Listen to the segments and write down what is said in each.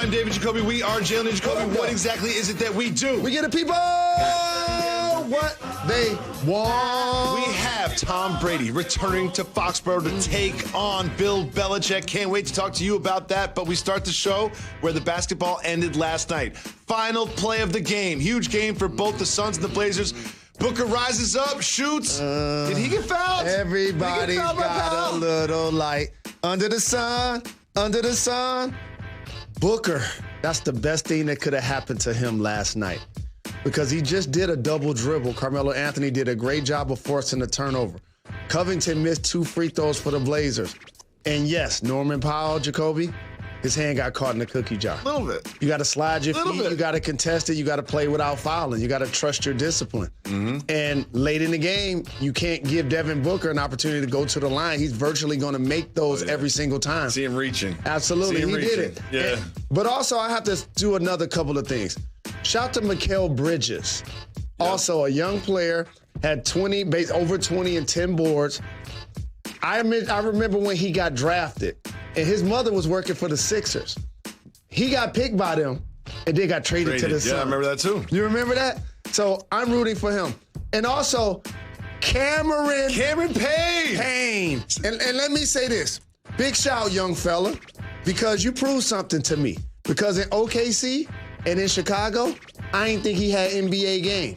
I'm David Jacoby. We are Jalen Jacoby. What exactly is it that we do? We get the people what they want. We have Tom Brady returning to Foxborough to take on Bill Belichick. Can't wait to talk to you about that. But we start the show where the basketball ended last night. Final play of the game. Huge game for both the Suns and the Blazers. Booker rises up, shoots. Did he get fouled? Everybody's got a little light under the sun, under the sun. Booker, that's the best thing that could have happened to him last night because he just did a double dribble. Carmelo Anthony did a great job of forcing the turnover. Covington missed 2 free throws for the Blazers. And yes, Norman Powell, Jacoby, his hand got caught in the cookie jar. A little bit. You got to slide your feet. You got to contest it. You got to play without fouling. You got to trust your discipline. And late in the game, you can't give Devin Booker an opportunity to go to the line. He's virtually going to make those every single time. See him reaching. Absolutely. He did it. Yeah. But also, I have to do another couple of things. Shout to Mikal Bridges. Also, a young player, had over 20 and 10 boards. I remember when he got drafted, and his mother was working for the Sixers. He got picked by them, and they got traded to the Suns. Yeah, I remember that too. You remember that? So I'm rooting for him. And also, Cameron Payne. And let me say this. Big shout, young fella, because you proved something to me. Because in OKC and in Chicago, I didn't think he had NBA game.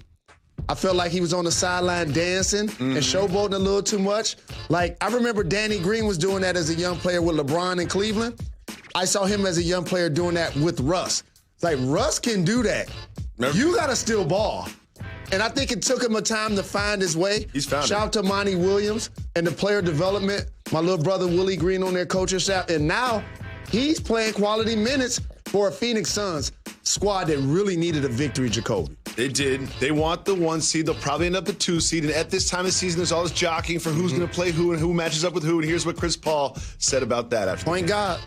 I felt like he was on the sideline dancing and showboating a little too much. Like, I remember Danny Green was doing that as a young player with LeBron in Cleveland. I saw him as a young player doing that with Russ. It's like, Russ can do that. You got to still ball. And I think it took him a time to find his way. He's found it. Shout out to Monty Williams and the player development, my little brother Willie Green on their coaching staff. And now he's playing quality minutes for a Phoenix Suns squad that really needed a victory, Jacoby. They did. They want the 1 seed. They'll probably end up the 2 seed. And at this time of the season, there's all this jockeying for who's going to play who and who matches up with who. And here's what Chris Paul said about that after. Point guard.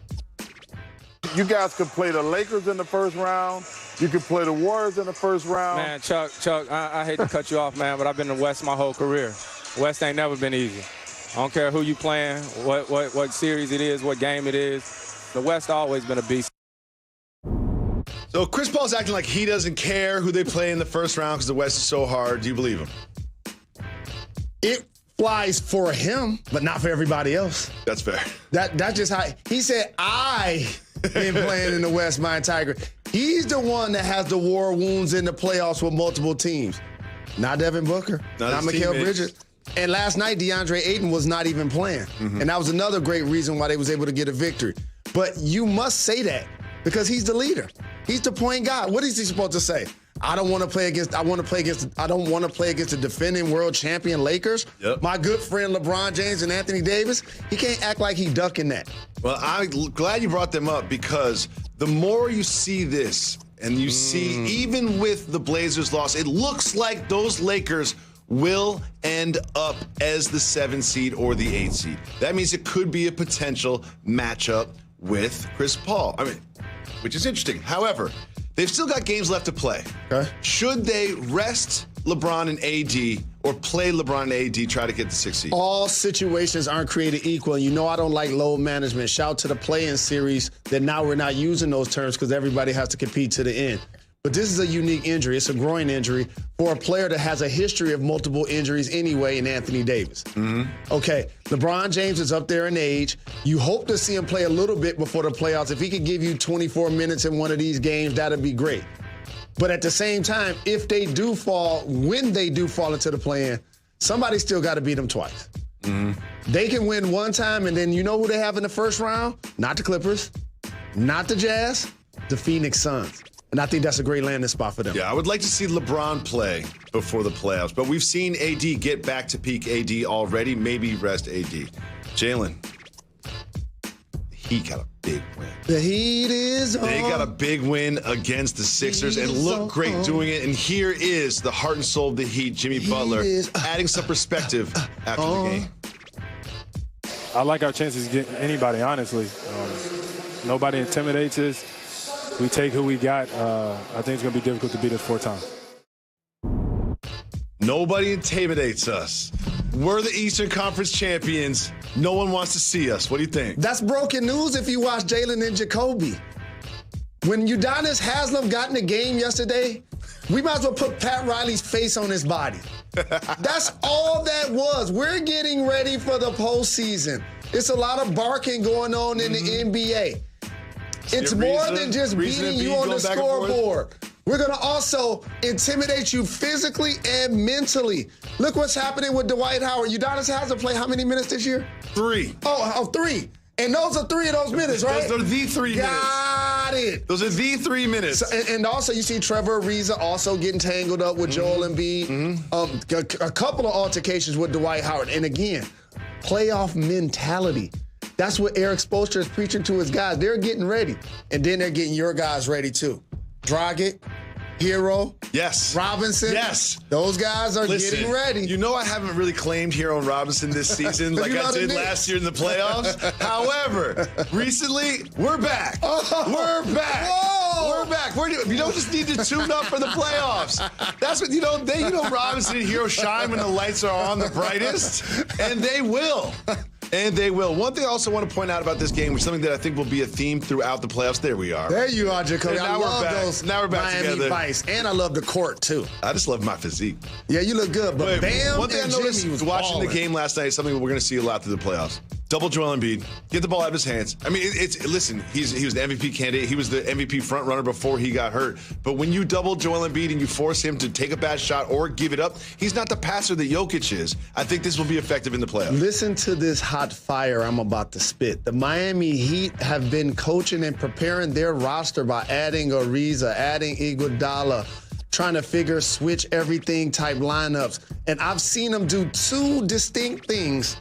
You guys could play the Lakers in the first round. You could play the Warriors in the first round. Man, Chuck, I hate to cut you off, man, but I've been in the West my whole career. West ain't never been easy. I don't care who you playing, what series it is, what game it is. The West always been a beast. So Chris Paul's acting like he doesn't care who they play in the first round because the West is so hard. Do you believe him? It flies for him, but not for everybody else. That's fair. That's just how he said. I've been playing in the West my entire career. He's the one that has the war wounds in the playoffs with multiple teams. Not Devin Booker. Not Mikal Bridges. And last night, DeAndre Ayton was not even playing. And that was another great reason why they was able to get a victory. But you must say that because he's the leader. He's the point guard. What is he supposed to say? I don't want to play against the defending world champion Lakers. Yep. My good friend LeBron James and Anthony Davis. He can't act like he's ducking that. Well, I'm glad you brought them up because the more you see this and you see even with the Blazers loss, it looks like those Lakers will end up as the 7 seed or the 8 seed. That means it could be a potential matchup with Chris Paul. Which is interesting. However, they've still got games left to play. Okay. Should they rest LeBron and AD or play LeBron and AD, try to get the 6th seed? All situations aren't created equal. And you know I don't like load management. Shout to the play-in series that now we're not using those terms because everybody has to compete to the end. But this is a unique injury. It's a groin injury for a player that has a history of multiple injuries anyway in Anthony Davis. Okay, LeBron James is up there in age. You hope to see him play a little bit before the playoffs. If he could give you 24 minutes in one of these games, that'd be great. But at the same time, if they do fall, when they do fall into the play-in, somebody still got to beat them twice. They can win one time, and then you know who they have in the first round? Not the Clippers, not the Jazz, the Phoenix Suns. And I think that's a great landing spot for them. Yeah, I would like to see LeBron play before the playoffs, but we've seen AD get back to peak AD already. Maybe rest AD. Jalen, he got a big win. The heat is on. They got a big win against the Sixers and look great doing it. And here is the heart and soul of the Heat, Jimmy Butler, adding some perspective after the game. I like our chances getting anybody, honestly. Nobody intimidates us. We take who we got. I think it's going to be difficult to beat us 4 times. Nobody intimidates us. We're the Eastern Conference champions. No one wants to see us. What do you think? That's broken news if you watch Jalen and Jacoby. When Udonis Haslem got in the game yesterday, we might as well put Pat Riley's face on his body. That's all that was. We're getting ready for the postseason. It's a lot of barking going on in the NBA. It's more than just beating you on the scoreboard. We're going to also intimidate you physically and mentally. Look what's happening with Dwight Howard. Udonis Haslem played how many minutes this year? 3. Oh, 3. And those are 3 of those minutes, right? Those are the 3 minutes. Got it. Those are the 3 minutes. So, and also, you see Trevor Ariza also getting tangled up with Joel Embiid. A couple of altercations with Dwight Howard. And again, playoff mentality. That's what Eric Spoelstra is preaching to his guys. They're getting ready. And then they're getting your guys ready, too. Dragic, Hero. Yes. Robinson. Yes. Those guys are getting ready. You know I haven't really claimed Hero and Robinson this season like I did last year in the playoffs. However, recently, we're back. We're back. Whoa. We're back. You don't just need to tune up for the playoffs. That's what, Robinson and Hero shine when the lights are on the brightest, and they will. And they will. One thing I also want to point out about this game, which is something that I think will be a theme throughout the playoffs. There we are. There you are, Jacoby. I love those now we're back Miami together. Vice. And I love the court, too. I just love my physique. Yeah, you look good. But Bam one thing and I noticed Jimmy was watching balling. the game last night is something we're going to see a lot through the playoffs. Double Joel Embiid. Get the ball out of his hands. I mean, listen, he was the MVP candidate. He was the MVP front runner before he got hurt. But when you double Joel Embiid and you force him to take a bad shot or give it up, he's not the passer that Jokic is. I think this will be effective in the playoffs. Listen to this hot fire I'm about to spit. The Miami Heat have been coaching and preparing their roster by adding Ariza, adding Iguodala, trying to switch everything type lineups. And I've seen them do 2 distinct things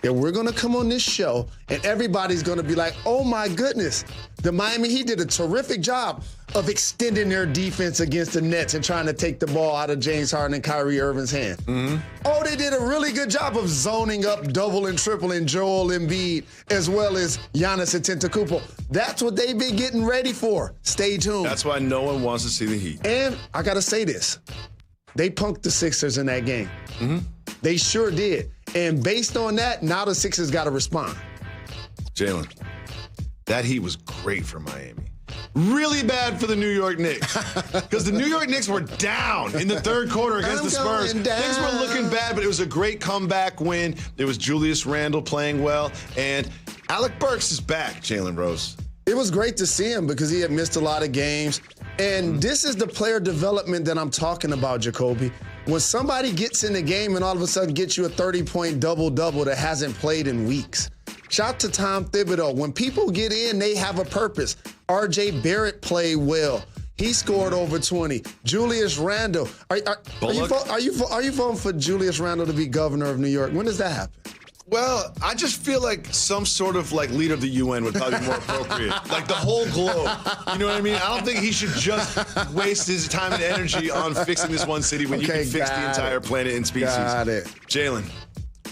that we're going to come on this show and everybody's going to be like, oh my goodness, the Miami Heat did a terrific job of extending their defense against the Nets and trying to take the ball out of James Harden and Kyrie Irving's hand. Oh, they did a really good job of zoning up, double and tripling Joel Embiid as well as Giannis Antetokounmpo. That's what they've been getting ready for. Stay tuned. That's why no one wants to see the Heat. And I got to say this. They punked the Sixers in that game. They sure did. And based on that, now the Sixers got to respond. Jalen, that Heat was great for Miami. Really bad for the New York Knicks. Because the New York Knicks were down in the third quarter against the Spurs. Things were looking bad, but it was a great comeback win. There was Julius Randle playing well. And Alec Burks is back, Jalen Rose. It was great to see him because he had missed a lot of games. And this is the player development that I'm talking about, Jacoby. When somebody gets in the game and all of a sudden gets you a 30-point double-double that hasn't played in weeks. Shout to Tom Thibodeau. When people get in, they have a purpose. R.J. Barrett played well. He scored over 20. Julius Randle. Are you voting for Julius Randle to be governor of New York? When does that happen? Well, I just feel like some sort of leader of the UN would probably be more appropriate. Like the whole globe. You know what I mean? I don't think he should just waste his time and energy on fixing this one city when you can fix the entire planet and species. Got it. Jalen,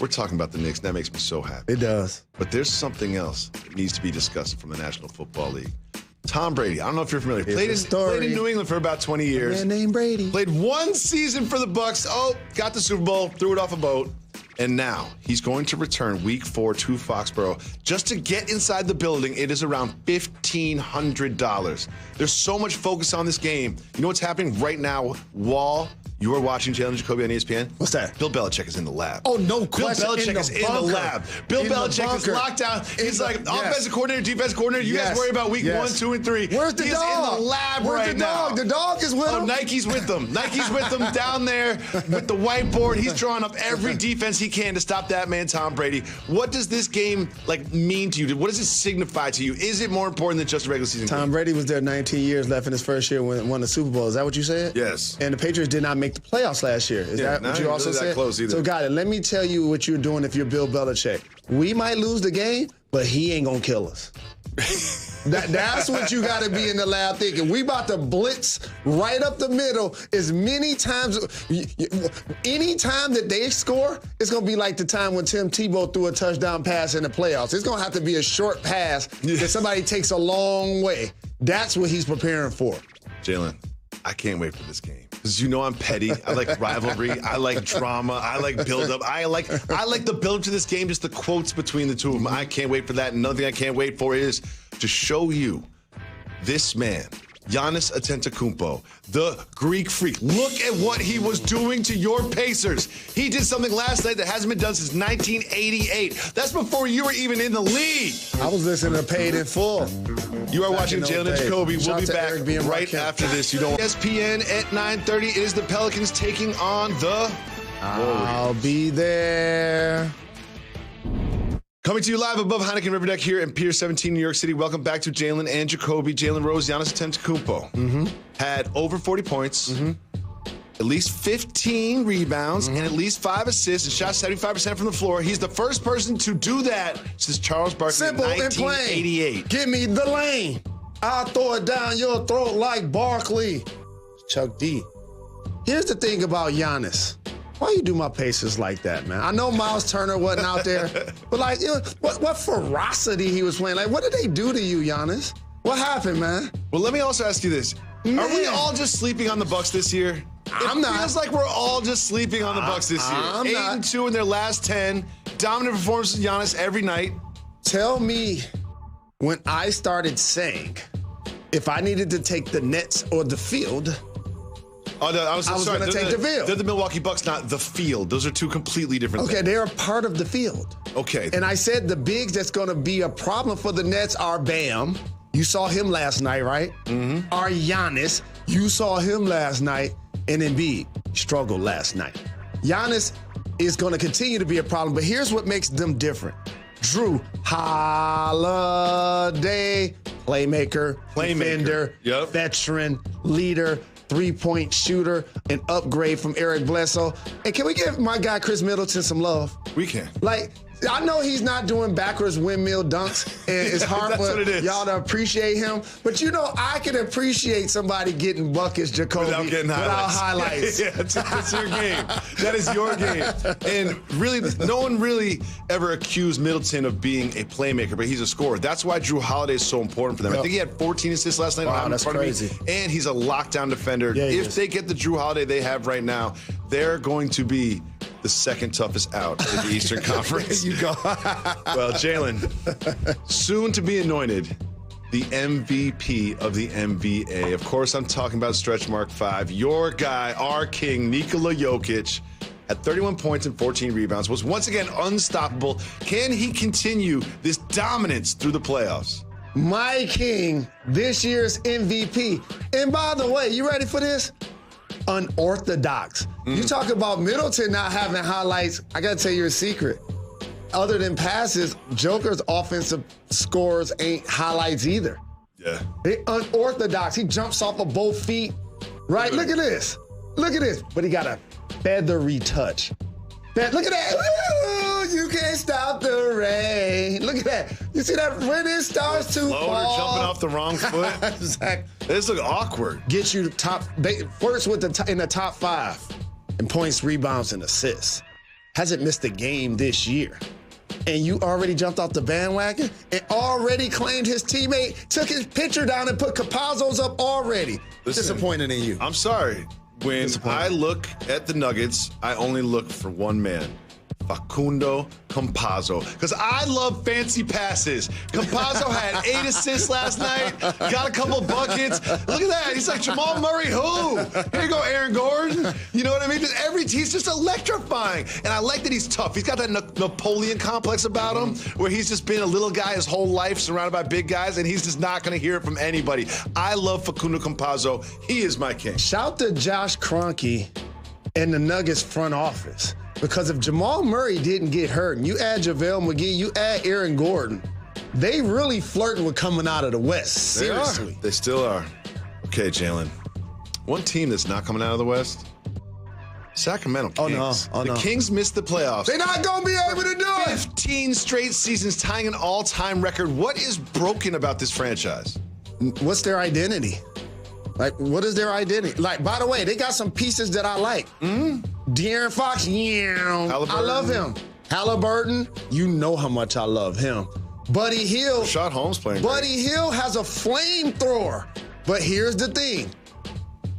we're talking about the Knicks. That makes me so happy. It does. But there's something else that needs to be discussed from the National Football League. Tom Brady, I don't know if you're familiar. Played in New England for about 20 years. A man named Brady. Played 1 season for the Bucks. Oh, got the Super Bowl, threw it off a boat. And now he's going to return week 4 to Foxborough. Just to get inside the building, it is around $1,500. There's so much focus on this game. You know what's happening right now while you are watching Jalen Jacoby on ESPN? What's that? Bill Belichick is in the lab. Oh, no question. Bill Belichick is in the lab. Bill Belichick is locked down. He's like offensive coordinator, defensive coordinator. You guys worry about week 1, 2, and 3. Where's the dog? In the lab Where's right the dog? now. The dog is with him. Nike's with them. Nike's with them down there with the whiteboard. He's drawing up every defense he can to stop that man, Tom Brady. What does this game mean to you? What does it signify to you? Is it more important than just a regular season game? Tom Brady was there 19 years left in his first year when won the Super Bowl. Is that what you said? Yes. And the Patriots did not make the playoffs last year. Is that what you also really said? that close either. So, got it. Let me tell you what you're doing if you're Bill Belichick. We might lose the game, but he ain't gonna kill us. That's what you got to be in the lab thinking. We about to blitz right up the middle as many times. Any time that they score, it's going to be like the time when Tim Tebow threw a touchdown pass in the playoffs. It's going to have to be a short pass that somebody takes a long way. That's what he's preparing for. Jalen, I can't wait for this game. Because I'm petty. I like rivalry. I like drama. I like build-up. I like the build to this game, just the quotes between the two of them. I can't wait for that. And another thing I can't wait for is to show you this man, Giannis Antetokounmpo, the Greek freak. Look at what he was doing to your Pacers. He did something last night that hasn't been done since 1988. That's before you were even in the league. I was listening to Paid in Full. You are watching Jalen Jacoby. We'll be back right after this. You don't. ESPN at 9:30. It is the Pelicans taking on the I'll be there. Coming to you live above Heineken River Deck here in Pier 17, New York City. Welcome back to Jalen and Jacoby. Jalen Rose, Giannis Antetokounmpo had over 40 points, at least 15 rebounds, and at least 5 assists, and shot 75% from the floor. He's the first person to do that since Charles Barkley in 1988. Give me the lane. I'll throw it down your throat like Barkley. Chuck D. Here's the thing about Giannis. Why you do my Pacers like that, man? I know Miles Turner wasn't out there, but like, you know, what ferocity he was playing. Like, what did they do to you, Giannis? What happened, man? Well, let me also ask you this. Man. Are we all just sleeping on the Bucks this year? I'm not. It feels like we're all just sleeping on the Bucks this year. I'm 8-2 in their last 10. Dominant performances of Giannis every night. Tell me when I started saying if I needed to take the Nets or the field, Oh, no, I was going to take the field. They're the Milwaukee Bucks, not the field. Those are two completely different things. Okay, they're a part of the field. Okay. And I said the bigs that's going to be a problem for the Nets are Bam. You saw him last night, right? Are Giannis. You saw him last night. And Embiid struggled last night. Giannis is going to continue to be a problem, but here's what makes them different. Drew Holiday, playmaker, defender, veteran, leader, three-point shooter, an upgrade from Eric Bledsoe. And can we give my guy Chris Middleton some love? We can. Like, I know he's not doing backwards windmill dunks, and it's hard for y'all to appreciate him. But you know, I can appreciate somebody getting buckets, Jacoby, without highlights. Yeah, that's your game. That is your game. And really, no one really ever accused Middleton of being a playmaker, but he's a scorer. That's why Drew Holiday is so important for them. I think he had 14 assists last night. Wow, that's crazy. And he's a lockdown defender. Yeah, if they get the Drew Holiday they have right now, they're going to be the second toughest out in the Eastern Conference. You go. Well, Jalen, soon to be anointed the MVP of the NBA. Of course, I'm talking about stretch mark 5. Your guy, our king, Nikola Jokic, at 31 points and 14 rebounds, was once again unstoppable. Can he continue this dominance through the playoffs? My king, this year's MVP. And by the way, you ready for this? Unorthodox. You talk about Middleton not having highlights. I got to tell you a secret. Other than passes, Joker's offensive scores ain't highlights either. Yeah. They unorthodox. He jumps off of both feet. Right? Look at this. Look at this. But he got a feathery touch. Look at that. Ooh, you can't stop the rain. Look at that. You see that when it starts to fall. Jumping off the wrong foot. Exactly. This looks awkward. Get you first with in the top 5 in points, rebounds, and assists. Hasn't missed a game this year. And you already jumped off the bandwagon and already claimed his teammate, took his picture down and put Capazzo's up already. Listen, disappointed in you. I'm sorry. When I look at the Nuggets, I only look for one man, Facundo Campazzo, because I love fancy passes. Campazzo had 8 assists last night, got a couple buckets. Look at that. He's like Jamal Murray who? Here you go, Aaron Gordon. You know what I mean? He's just electrifying. And I like that he's tough. He's got that Napoleon complex about him where he's just been a little guy his whole life surrounded by big guys, and he's just not going to hear it from anybody. I love Facundo Campazzo. He is my king. Shout to Josh Kroenke and the Nuggets front office. Because if Jamal Murray didn't get hurt, and you add JaVale McGee, you add Aaron Gordon, they really flirting with coming out of the West. Seriously. They still are. Okay, Jalen. One team that's not coming out of the West, Sacramento Kings. The Kings missed the playoffs. They're not going to be able to do it. 15 straight seasons, tying an all-time record. What is broken about this franchise? What's their identity? Like, what is their identity? Like, by the way, they got some pieces that I like. De'Aaron Fox, I love him. Halliburton, you know how much I love him. Buddy Hield. Rashad Holmes playing Buddy Hield has a flamethrower. But here's the thing.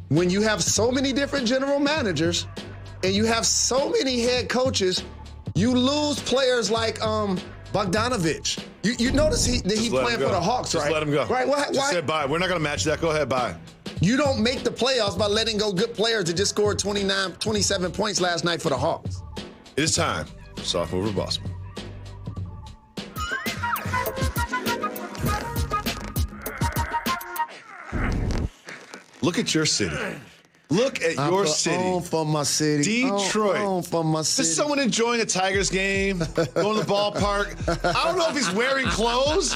When you have so many different general managers and you have so many head coaches, you lose players like Bogdanovich. You notice he playing for the Hawks, right? Just let him go. Right? Why? Just say bye. We're not going to match that. Go ahead, bye. You don't make the playoffs by letting go good players that just scored 27 points last night for the Hawks. It is time. Soft mover, boss move. Look at your city. Look at your city. For my city. Detroit. For my city. Is someone enjoying a Tigers game? Going to the ballpark? I don't know if he's wearing clothes,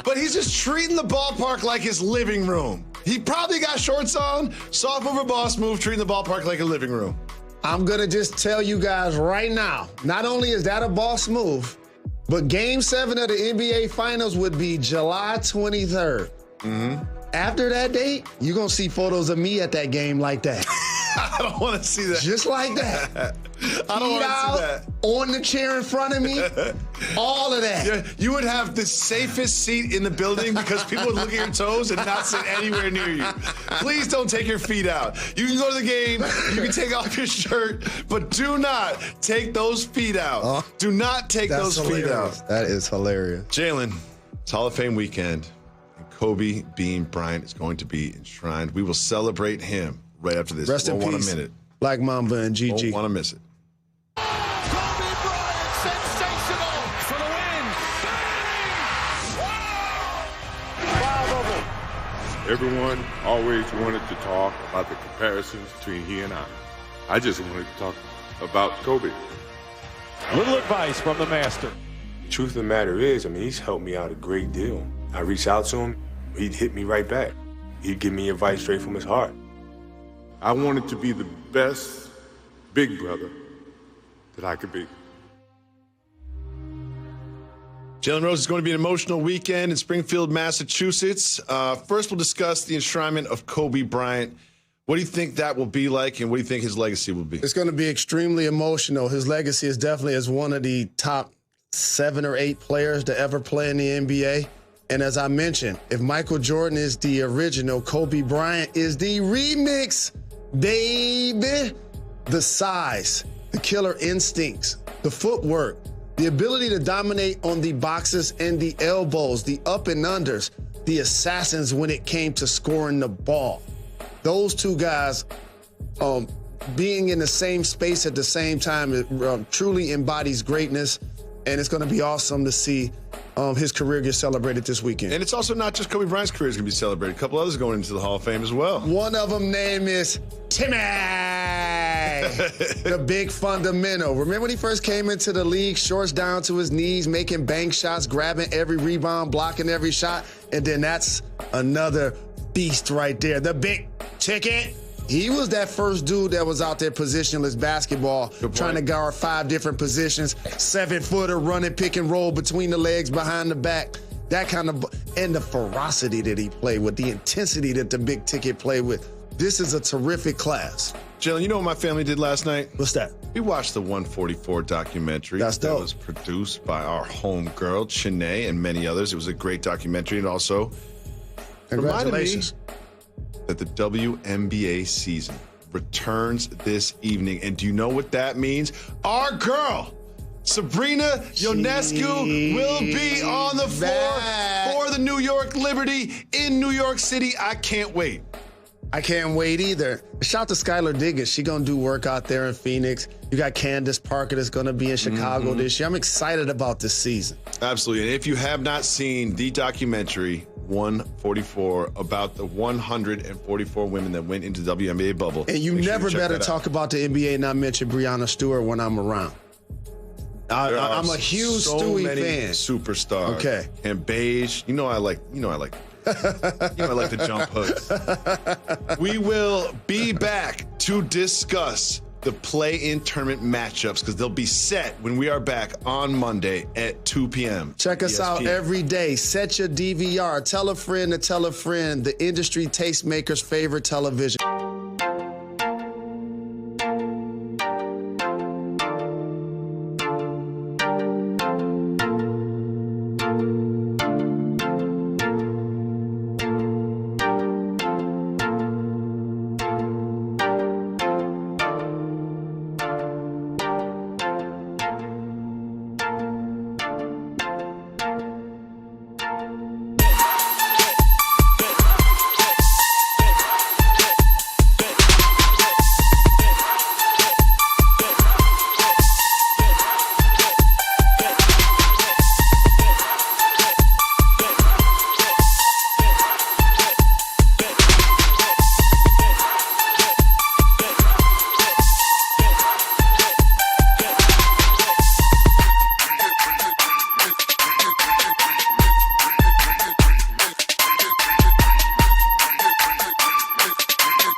but he's just treating the ballpark like his living room. He probably got shorts on. Soft mover, boss move, treating the ballpark like a living room. I'm going to just tell you guys right now, not only is that a boss move, but Game 7 of the NBA Finals would be July 23rd. Mm-hmm. After that date, you're going to see photos of me at that game like that. I don't want to see that. Just like that. I don't want to see that. On the chair in front of me, all of that. Yeah, you would have the safest seat in the building because people would look at your toes and not sit anywhere near you. Please don't take your feet out. You can go to the game, you can take off your shirt, but do not take those feet out. Do not take those feet out. That is hilarious. Jalen, it's Hall of Fame weekend. Kobe Bean Bryant is going to be enshrined. We will celebrate him right after this. Rest in peace. Won't want to miss it. Black Mamba and GG. Won't want to miss it. Kobe Bryant, sensational for the win. Bang! Everyone always wanted to talk about the comparisons between he and I. I just wanted to talk about Kobe. Little advice from the master. Truth of the matter is, he's helped me out a great deal. I reached out to him, he'd hit me right back. He'd give me advice straight from his heart. I wanted to be the best big brother that I could be. Jalen Rose is going to be an emotional weekend in Springfield, Massachusetts. First, we'll discuss the enshrinement of Kobe Bryant. What do you think that will be like, and what do you think his legacy will be? It's going to be extremely emotional. His legacy is definitely as one of the top 7 or 8 players to ever play in the NBA. And as I mentioned, if Michael Jordan is the original, Kobe Bryant is the remix, baby. The size, the killer instincts, the footwork, the ability to dominate on the boxes and the elbows, the up and unders, the assassins when it came to scoring the ball. Those two guys being in the same space at the same time truly embodies greatness. And it's going to be awesome to see his career get celebrated this weekend. And it's also not just Kobe Bryant's career is going to be celebrated. A couple others going into the Hall of Fame as well. One of them name is Timmy, the big fundamental. Remember when he first came into the league, shorts down to his knees, making bank shots, grabbing every rebound, blocking every shot? And then that's another beast right there. The big ticket. He was that first dude that was out there positionless basketball, trying to guard 5 different positions, 7-footer, running pick and roll between the legs, behind the back, that kind of, and the ferocity that he played with, the intensity that the big ticket played with. This is a terrific class. Jalen, you know what my family did last night? What's that? We watched the 144 documentary. That's dope. That was produced by our homegirl, Chanae, and many others. It was a great documentary, and also Congratulations. That the WNBA season returns this evening. And do you know what that means? Our girl, Sabrina Ionescu, will be on the floor for the New York Liberty in New York City. I can't wait. I can't wait either. Shout out to Skylar Diggins. She going to do work out there in Phoenix. You got Candace Parker that's going to be in Chicago this year. I'm excited about this season. Absolutely. And if you have not seen the documentary 144 about the 144 women that went into the WNBA bubble. And you never better talk about the NBA and not mention Breonna Stewart when I'm around. I'm a huge Stewie fan. Superstars. Okay. And beige. I like the jump hooks. We will be back to discuss the play-in tournament matchups because they'll be set when we are back on Monday at 2 p.m. Check us out every day. Set your DVR. Tell a friend to tell a friend. The industry tastemaker's favorite television.